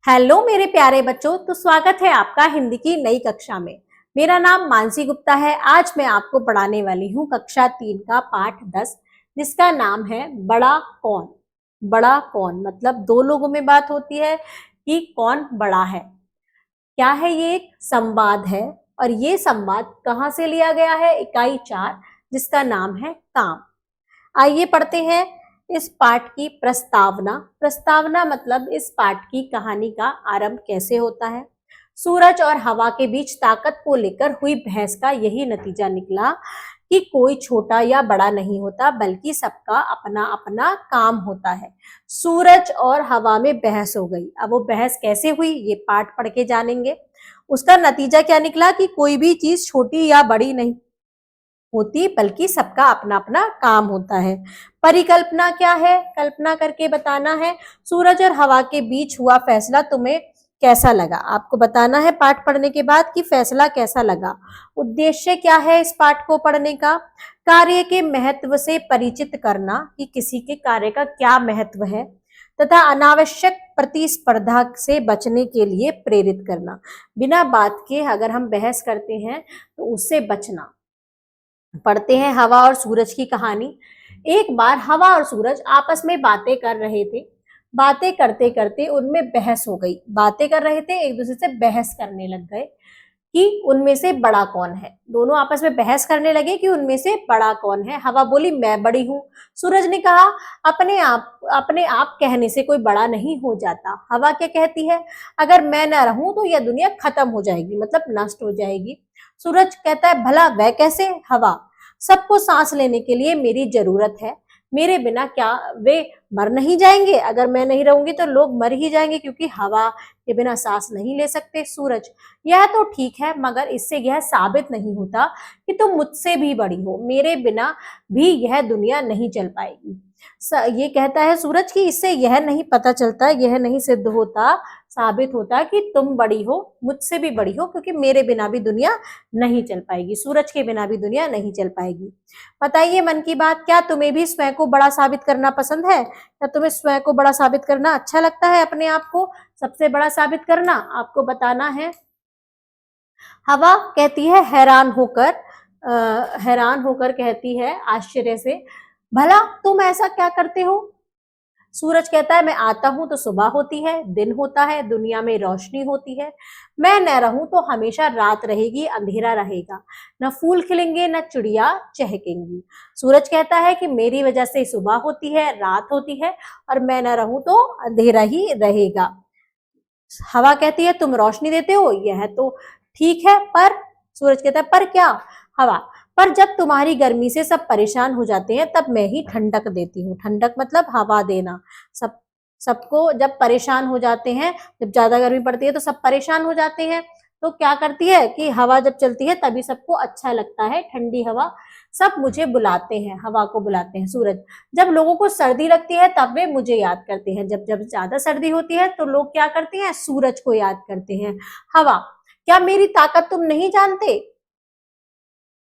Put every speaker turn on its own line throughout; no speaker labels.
Hello मेरे प्यारे बच्चों, तो स्वागत है आपका हिंदी की नई कक्षा में। मेरा नाम मानसी गुप्ता है। आज मैं आपको पढ़ाने वाली हूँ कक्षा 3 का पाठ 10, जिसका नाम है बड़ा कौन। बड़ा कौन मतलब दो लोगों में बात होती है कि कौन बड़ा है। क्या है? ये एक संवाद है और ये संवाद कहाँ से लिया गया है? इकाई 4, जिसका नाम है काम। आइए पढ़ते हैं इस पाठ की प्रस्तावना। प्रस्तावना मतलब इस पाठ की कहानी का आरंभ कैसे होता है। सूरज और हवा के बीच ताकत को लेकर हुई बहस का यही नतीजा निकला कि कोई छोटा या बड़ा नहीं होता, बल्कि सबका अपना अपना काम होता है। सूरज और हवा में बहस हो गई। अब वो बहस कैसे हुई, ये पाठ पढ़ के जानेंगे। उसका नतीजा क्या निकला कि कोई भी चीज छोटी या बड़ी नहीं होती, बल्कि सबका अपना अपना काम होता है। परिकल्पना क्या है? कल्पना करके बताना है। सूरज और हवा के बीच हुआ फैसला तुम्हें कैसा लगा? आपको बताना है पाठ पढ़ने के बाद कि फैसला कैसा लगा। उद्देश्य क्या है इस पाठ को पढ़ने का? कार्य के महत्व से परिचित करना कि किसी के कार्य का क्या महत्व है, तथा अनावश्यक प्रतिस्पर्धा से बचने के लिए प्रेरित करना। बिना बात के अगर हम बहस करते हैं तो उससे बचना। पढ़ते हैं हवा और सूरज की कहानी। एक बार हवा और सूरज आपस में बातें कर रहे थे। बातें करते करते उनमें बहस हो गई। बातें कर रहे थे, एक दूसरे से बहस करने लग गए कि उनमें से बड़ा कौन है। दोनों आपस में बहस करने लगे कि उनमें से बड़ा कौन है। हवा बोली, मैं बड़ी हूँ। सूरज ने कहा, अपने आप कहने से कोई बड़ा नहीं हो जाता। हवा क्या कहती है? अगर मैं ना रहूं तो यह दुनिया खत्म हो जाएगी, मतलब नष्ट हो जाएगी। सूरज कहता है, भला वह कैसे? हवा, सबको सांस लेने के लिए मेरी जरूरत है। मेरे बिना क्या वे मर नहीं जाएंगे? अगर मैं नहीं रहूंगी तो लोग मर ही जाएंगे, क्योंकि हवा के बिना सांस नहीं ले सकते। सूरज, यह तो ठीक है, मगर इससे यह साबित नहीं होता कि तुम मुझसे भी बड़ी हो। मेरे बिना भी यह दुनिया नहीं चल पाएगी। ये कहता है सूरज कि इससे यह नहीं पता चलता, यह नहीं सिद्ध होता, साबित होता कि तुम बड़ी हो, मुझसे भी बड़ी हो, क्योंकि मेरे बिना भी दुनिया नहीं चल पाएगी। सूरज के बिना भी दुनिया नहीं चल पाएगी। बताइए मन की बात, क्या तुम्हें भी स्वयं को बड़ा साबित करना पसंद है? क्या तुम्हें स्वयं को बड़ा साबित करना अच्छा लगता है? अपने आप को सबसे बड़ा साबित करना आपको बताना है। हवा कहती है हैरान होकर कहती है आश्चर्य से, भला तुम ऐसा क्या करते हो? सूरज कहता है, मैं आता हूं तो सुबह होती है, दिन होता है, दुनिया में रोशनी होती है। मैं न रहूं तो हमेशा रात रहेगी, अंधेरा रहेगा। न फूल खिलेंगे, न चिड़िया चहकेंगी। सूरज कहता है कि मेरी वजह से सुबह होती है, रात होती है, और मैं न रहूं तो अंधेरा ही रहेगा। हवा कहती है, तुम रोशनी देते हो, यह तो ठीक है, पर सूरज कहता है, पर क्या? हवा, पर जब तुम्हारी गर्मी से सब परेशान हो जाते हैं, तब मैं ही ठंडक देती हूँ। ठंडक मतलब हवा देना। सबको जब परेशान हो जाते हैं, जब ज्यादा गर्मी पड़ती है तो सब परेशान हो जाते हैं, तो क्या करती है कि हवा जब चलती है तभी सबको अच्छा लगता है, ठंडी हवा। सब मुझे बुलाते हैं, हवा को बुलाते हैं। सूरज, जब लोगों को सर्दी लगती है तब वे मुझे याद करते हैं। जब जब ज्यादा सर्दी होती है तो लोग क्या करते हैं? सूरज को याद करते हैं। हवा, क्या मेरी ताकत तुम नहीं जानते?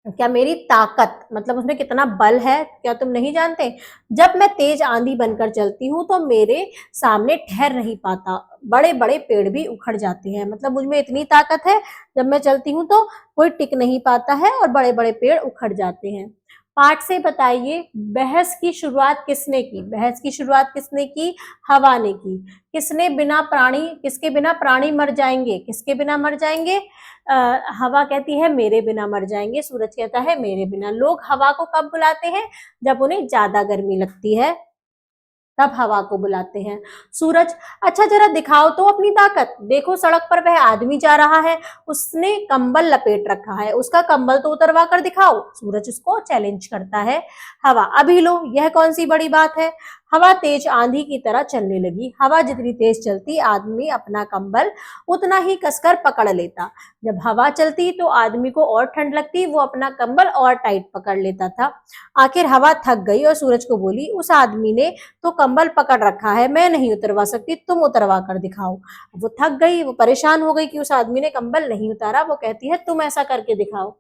क्या मेरी ताकत मतलब उसमें कितना बल है, क्या तुम नहीं जानते? जब मैं तेज आंधी बनकर चलती हूँ तो मेरे सामने ठहर नहीं पाता, बड़े बड़े पेड़ भी उखड़ जाते हैं। मतलब मुझ में इतनी ताकत है, जब मैं चलती हूँ तो कोई टिक नहीं पाता है और बड़े बड़े पेड़ उखड़ जाते हैं। पाठ से बताइए, बहस की शुरुआत किसने की? बहस की शुरुआत किसने की? हवा ने की। किसके बिना प्राणी मर जाएंगे? किसके बिना मर जाएंगे? हवा कहती है मेरे बिना मर जाएंगे। सूरज कहता है मेरे बिना। लोग हवा को कब बुलाते हैं? जब उन्हें ज्यादा गर्मी लगती है, तब हवा को बुलाते हैं। सूरज, अच्छा जरा दिखाओ तो अपनी ताकत। देखो सड़क पर वह आदमी जा रहा है, उसने कंबल लपेट रखा है, उसका कंबल तो उतरवा कर दिखाओ। सूरज उसको चैलेंज करता है। हवा, अभी लो, यह कौन सी बड़ी बात है? हवा तेज आंधी की तरह चलने लगी। हवा जितनी तेज चलती, आदमी अपना कंबल उतना ही कसकर पकड़ लेता। जब हवा चलती तो आदमी को और ठंड लगती, वो अपना कंबल और टाइट पकड़ लेता था। आखिर हवा थक गई और सूरज को बोली, उस आदमी ने तो कंबल पकड़ रखा है, मैं नहीं उतरवा सकती, तुम उतरवा कर दिखाओ। वो थक गई, वो परेशान हो गई कि उस आदमी ने कंबल नहीं उतारा। वो कहती है तुम ऐसा करके दिखाओ।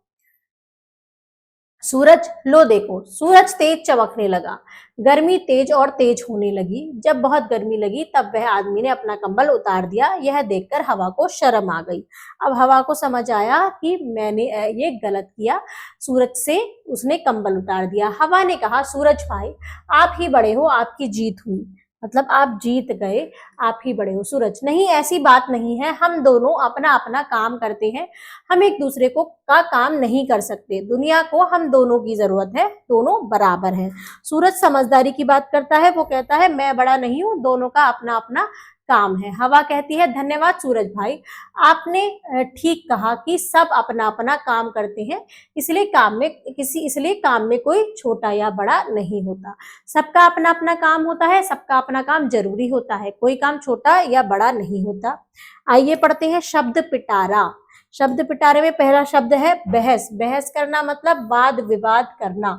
सूरज, लो देखो सूरज तेज चमकने लगा। गर्मी तेज और तेज होने लगी। जब बहुत गर्मी लगी तब वह आदमी ने अपना कंबल उतार दिया। यह देखकर हवा को शर्म आ गई। अब हवा को समझ आया कि मैंने ये गलत किया। सूरज से उसने कंबल उतार दिया। हवा ने कहा, सूरज भाई आप ही बड़े हो, आपकी जीत हुई, मतलब आप जीत गए, आप ही बड़े हो। सूरज, नहीं ऐसी बात नहीं है, हम दोनों अपना अपना काम करते हैं, हम एक दूसरे को का काम नहीं कर सकते, दुनिया को हम दोनों की जरूरत है, दोनों बराबर हैं। सूरज समझदारी की बात करता है, वो कहता है मैं बड़ा नहीं हूं, दोनों का अपना अपना काम है। हवा कहती है, धन्यवाद सूरज भाई, आपने ठीक कहा कि सब अपना अपना काम करते हैं, इसलिए काम में कोई छोटा या बड़ा नहीं होता, सबका अपना अपना काम होता है, सबका अपना काम जरूरी होता है, कोई काम छोटा या बड़ा नहीं होता। आइए पढ़ते हैं शब्द पिटारा। शब्द पिटारे में पहला शब्द है बहस। बहस करना मतलब वाद विवाद करना।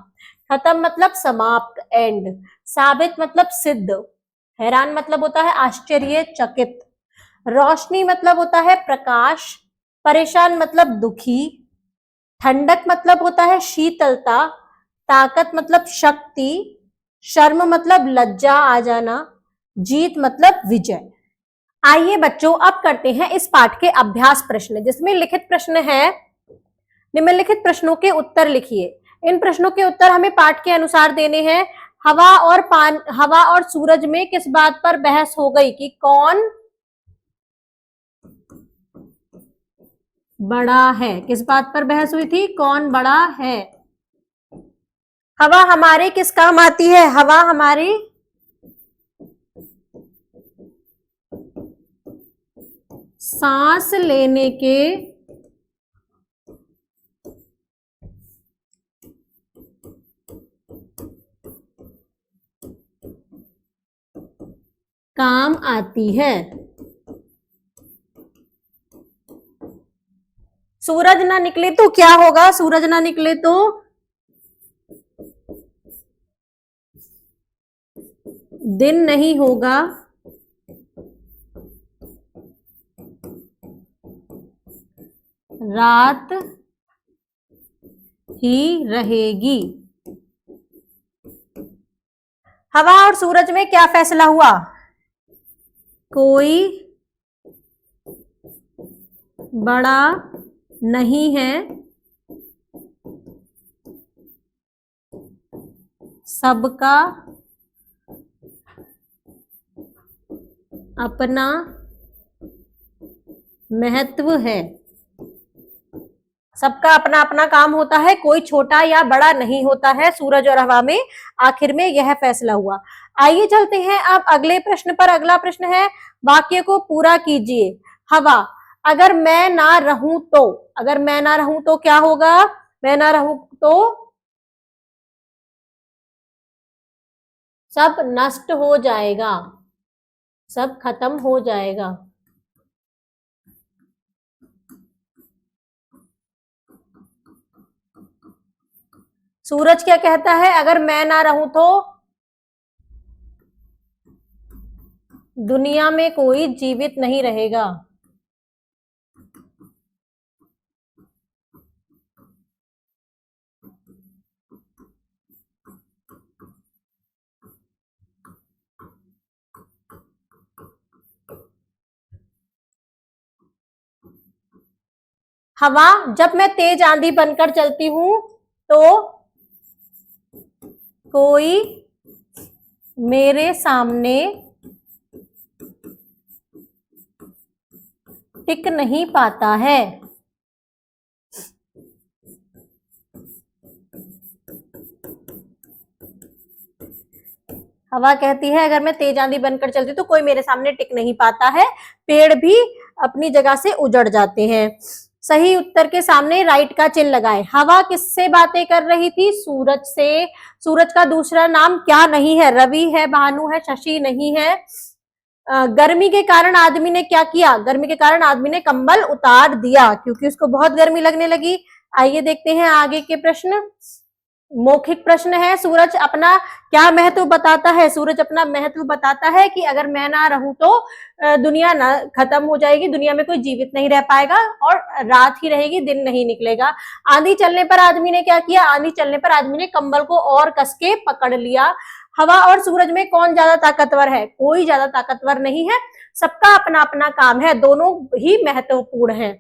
खत्म मतलब समाप्त, एंड। साबित मतलब सिद्ध। हैरान मतलब होता है आश्चर्यचकित। रोशनी मतलब होता है प्रकाश। परेशान मतलब दुखी। ठंडक मतलब होता है शीतलता। ताकत मतलब शक्ति। शर्म मतलब लज्जा आ जाना। जीत मतलब विजय। आइए बच्चों अब करते हैं इस पाठ के अभ्यास प्रश्न, जिसमें लिखित प्रश्न है। निम्नलिखित प्रश्नों के उत्तर लिखिए। इन प्रश्नों के उत्तर हमें पाठ के अनुसार देने हैं। हवा और सूरज में किस बात पर बहस हो गई कि कौन बड़ा है? किस बात पर बहस हुई थी? कौन बड़ा है। हवा हमारे किस काम आती है? हवा हमारी सांस लेने के काम आती है। सूरज ना निकले तो क्या होगा? सूरज ना निकले तो दिन नहीं होगा, रात ही रहेगी। हवा और सूरज में क्या फैसला हुआ? कोई बड़ा नहीं है, सबका अपना महत्व है। सबका अपना अपना काम होता है, कोई छोटा या बड़ा नहीं होता है। सूरज और हवा में आखिर में यह फैसला हुआ। आइए चलते हैं अब अगले प्रश्न पर। अगला प्रश्न है, वाक्य को पूरा कीजिए। हवा, अगर मैं ना रहूं तो, अगर मैं ना रहूं तो क्या होगा? मैं ना रहूं तो सब नष्ट हो जाएगा, सब खत्म हो जाएगा। सूरज क्या कहता है? अगर मैं ना रहूं तो दुनिया में कोई जीवित नहीं रहेगा। हवा, जब मैं तेज आंधी बनकर चलती हूं तो कोई मेरे सामने टिक नहीं पाता है। हवा कहती है, अगर मैं तेज आंधी बनकर चलती तो कोई मेरे सामने टिक नहीं पाता है, पेड़ भी अपनी जगह से उजड़ जाते हैं। सही उत्तर के सामने राइट का चिन्ह लगाएं। हवा किससे बातें कर रही थी? सूरज से। सूरज का दूसरा नाम क्या नहीं है? रवि है, भानु है, शशि नहीं है। गर्मी के कारण आदमी ने क्या किया? गर्मी के कारण आदमी ने कंबल उतार दिया क्योंकि उसको बहुत गर्मी लगने लगी। आइए देखते हैं आगे के प्रश्न। मौखिक प्रश्न है। सूरज अपना क्या महत्व बताता है? सूरज अपना महत्व बताता है कि अगर मैं ना रहूं तो दुनिया ना खत्म हो जाएगी, दुनिया में कोई जीवित नहीं रह पाएगा और रात ही रहेगी, दिन नहीं निकलेगा। आंधी चलने पर आदमी ने क्या किया? आंधी चलने पर आदमी ने कंबल को और कस के पकड़ लिया। हवा और सूरज में कौन ज्यादा ताकतवर है? कोई ज्यादा ताकतवर नहीं है, सबका अपना अपना काम है, दोनों ही महत्वपूर्ण है।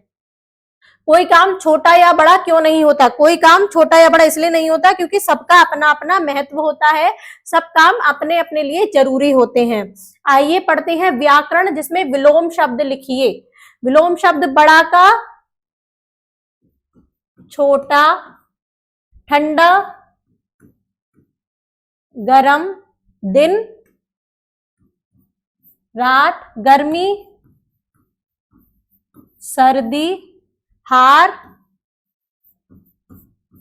कोई काम छोटा या बड़ा क्यों नहीं होता? कोई काम छोटा या बड़ा इसलिए नहीं होता क्योंकि सबका अपना अपना महत्व होता है, सब काम अपने अपने लिए जरूरी होते हैं। आइए पढ़ते हैं व्याकरण, जिसमें विलोम शब्द लिखिए। विलोम शब्द बड़ा का छोटा, ठंडा, गरम, दिन, रात, गर्मी, सर्दी, हार,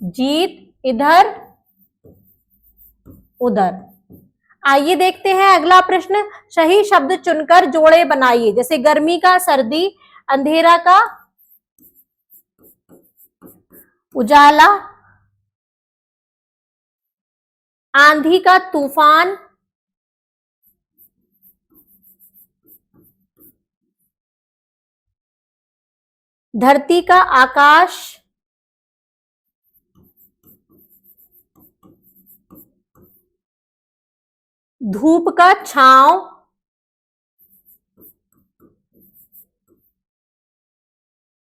जीत, इधर उधर। आइए देखते हैं अगला प्रश्न। सही शब्द चुनकर जोड़े बनाइए। जैसे गर्मी का सर्दी, अंधेरा का उजाला, आंधी का तूफान, धरती का आकाश, धूप का छांव,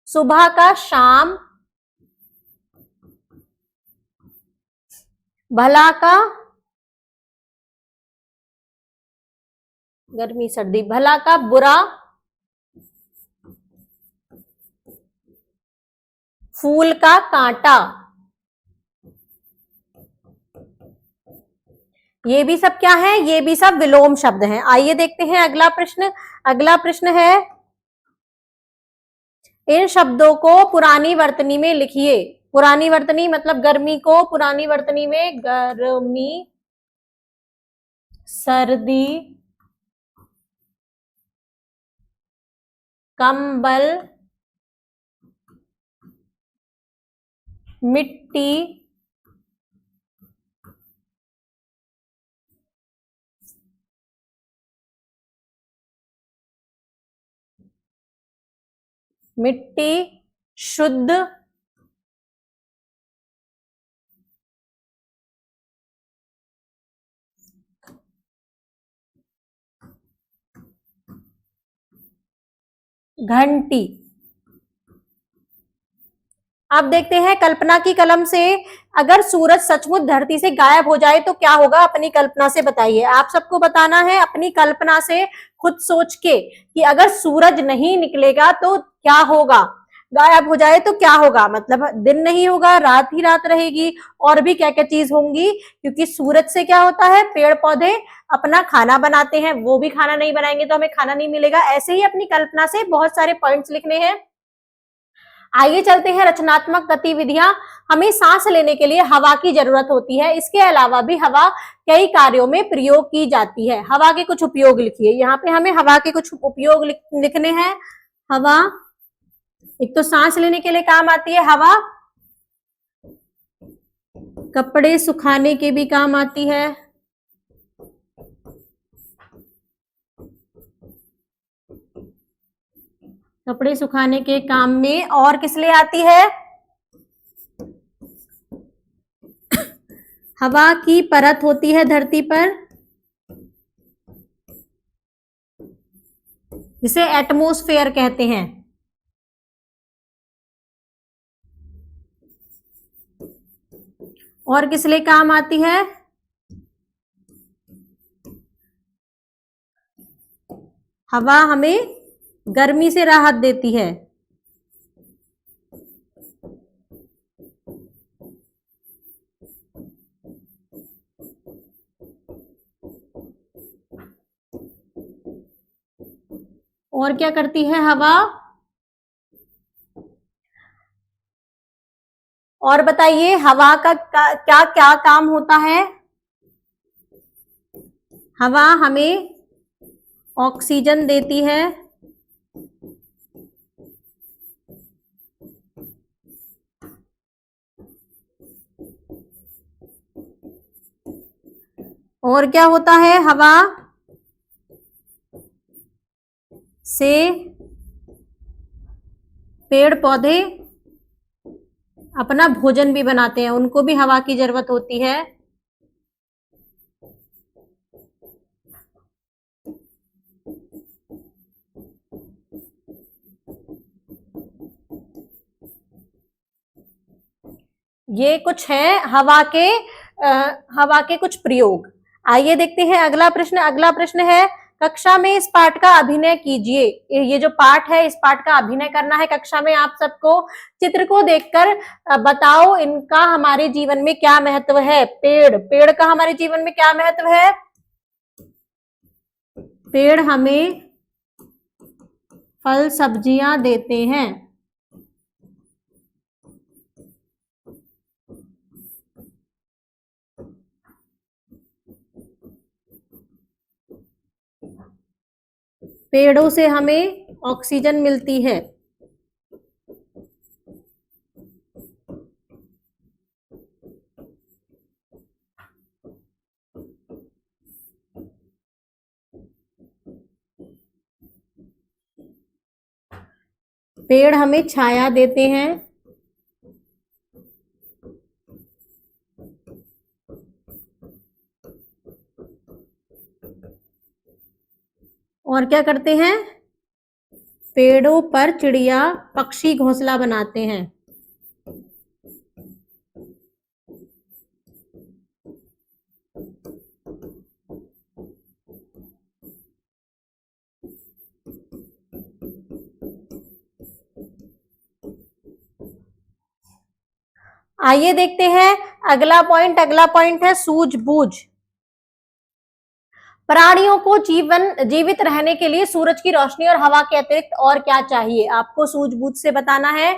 सुबह का शाम, भला का गर्मी सर्दी, भला का बुरा, फूल का कांटा। ये भी सब क्या है? ये भी सब विलोम शब्द हैं। आइए देखते हैं अगला प्रश्न। अगला प्रश्न है, इन शब्दों को पुरानी वर्तनी में लिखिए। पुरानी वर्तनी मतलब गर्मी को पुरानी वर्तनी में गर्मी, सर्दी, कंबल, मिट्टी, मिट्टी, शुद्ध, घंटी। अब देखते हैं कल्पना की कलम से, अगर सूरज सचमुच धरती से गायब हो जाए तो क्या होगा? अपनी कल्पना से बताइए। आप सबको बताना है अपनी कल्पना से, खुद सोच के कि अगर सूरज नहीं निकलेगा तो क्या होगा, गायब हो जाए तो क्या होगा। मतलब दिन नहीं होगा, रात ही रात रहेगी, और भी क्या क्या चीज होंगी, क्योंकि सूरज से क्या होता है, पेड़ पौधे अपना खाना बनाते हैं, वो भी खाना नहीं बनाएंगे तो हमें खाना नहीं मिलेगा। ऐसे ही अपनी कल्पना से बहुत सारे पॉइंट्स लिखने हैं। आइए चलते हैं रचनात्मक गतिविधियां। हमें सांस लेने के लिए हवा की जरूरत होती है, इसके अलावा भी हवा कई कार्यों में प्रयोग की जाती है। हवा के कुछ उपयोग लिखिए। यहाँ पे हमें हवा के कुछ उपयोग लिखने हैं। हवा एक तो सांस लेने के लिए काम आती है हवा, कपड़े सुखाने के भी काम आती है, कपड़े सुखाने के काम में, और किस लिए आती है? हवा की परत होती है धरती पर, जिसे एटमॉस्फेयर कहते हैं। और किस लिए काम आती है? हवा हमें गर्मी से राहत देती है। और क्या करती है हवा? और बताइए हवा का क्या क्या काम होता है? हवा हमें ऑक्सीजन देती है, और क्या होता है, हवा से पेड़ पौधे अपना भोजन भी बनाते हैं, उनको भी हवा की जरूरत होती है। ये कुछ है हवा के कुछ प्रयोग। आइए देखते हैं अगला प्रश्न। अगला प्रश्न है, कक्षा में इस पाठ का अभिनय कीजिए। ये जो पाठ है, इस पाठ का अभिनय करना है कक्षा में आप सबको। चित्र को देखकर बताओ इनका हमारे जीवन में क्या महत्व है। पेड़ का हमारे जीवन में क्या महत्व है। पेड़ हमें फल सब्जियां देते हैं। पेड़ों से हमें ऑक्सीजन मिलती है। पेड़ हमें छाया देते हैं। और क्या करते हैं, पेड़ों पर चिड़िया पक्षी घोंसला बनाते हैं। आइए देखते हैं अगला पॉइंट है सूझबूझ। प्राणियों को जीवित रहने के लिए सूरज की रोशनी और हवा के अतिरिक्त और क्या चाहिए। आपको सूझबूझ से बताना है।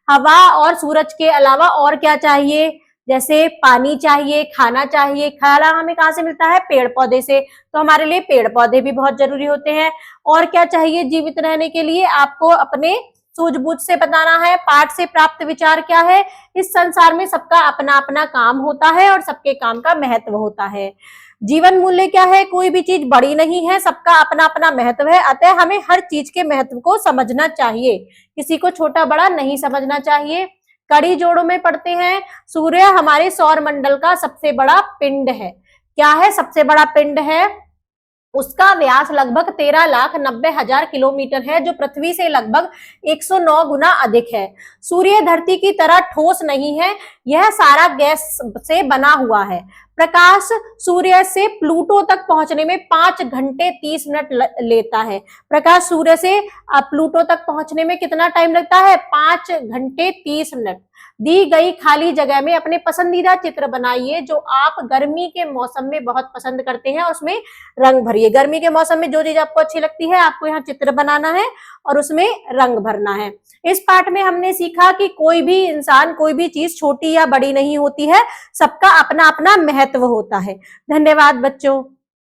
हवा और सूरज के अलावा और क्या चाहिए, जैसे पानी चाहिए, खाना चाहिए। खाना हमें कहाँ से मिलता है, पेड़ पौधे से, तो हमारे लिए पेड़ पौधे भी बहुत जरूरी होते हैं। और क्या चाहिए जीवित रहने के लिए, आपको अपने सूझबूझ से बताना है। पाठ से प्राप्त विचार क्या है, इस संसार में सबका अपना अपना काम होता है और सबके काम का महत्व होता है। जीवन मूल्य क्या है, कोई भी चीज बड़ी नहीं है, सबका अपना अपना महत्व है। अतः हमें हर चीज के महत्व को समझना चाहिए, किसी को छोटा बड़ा नहीं समझना चाहिए। कड़ी जोड़ों में पढ़ते हैं, सूर्य हमारे सौर मंडल का सबसे बड़ा पिंड है। क्या है, सबसे बड़ा पिंड है। उसका व्यास लगभग 13,90,000 किलोमीटर है, जो पृथ्वी से लगभग 109 गुना अधिक है। सूर्य धरती की तरह ठोस नहीं है, यह सारा गैस से बना हुआ है। प्रकाश सूर्य से प्लूटो तक पहुंचने में 5 घंटे 30 मिनट लेता है। प्रकाश सूर्य से प्लूटो तक पहुंचने में कितना टाइम लगता है, 5 घंटे 30 मिनट। दी गई खाली जगह में अपने पसंदीदा चित्र बनाइए जो आप गर्मी के मौसम में बहुत पसंद करते हैं, उसमें रंग भरिए। गर्मी के मौसम में जो चीज आपको अच्छी लगती है, आपको यहाँ चित्र बनाना है और उसमें रंग भरना है। इस पाठ में हमने सीखा कि कोई भी इंसान, कोई भी चीज छोटी या बड़ी नहीं होती है, सबका अपना अपना महत्व होता है। धन्यवाद बच्चों।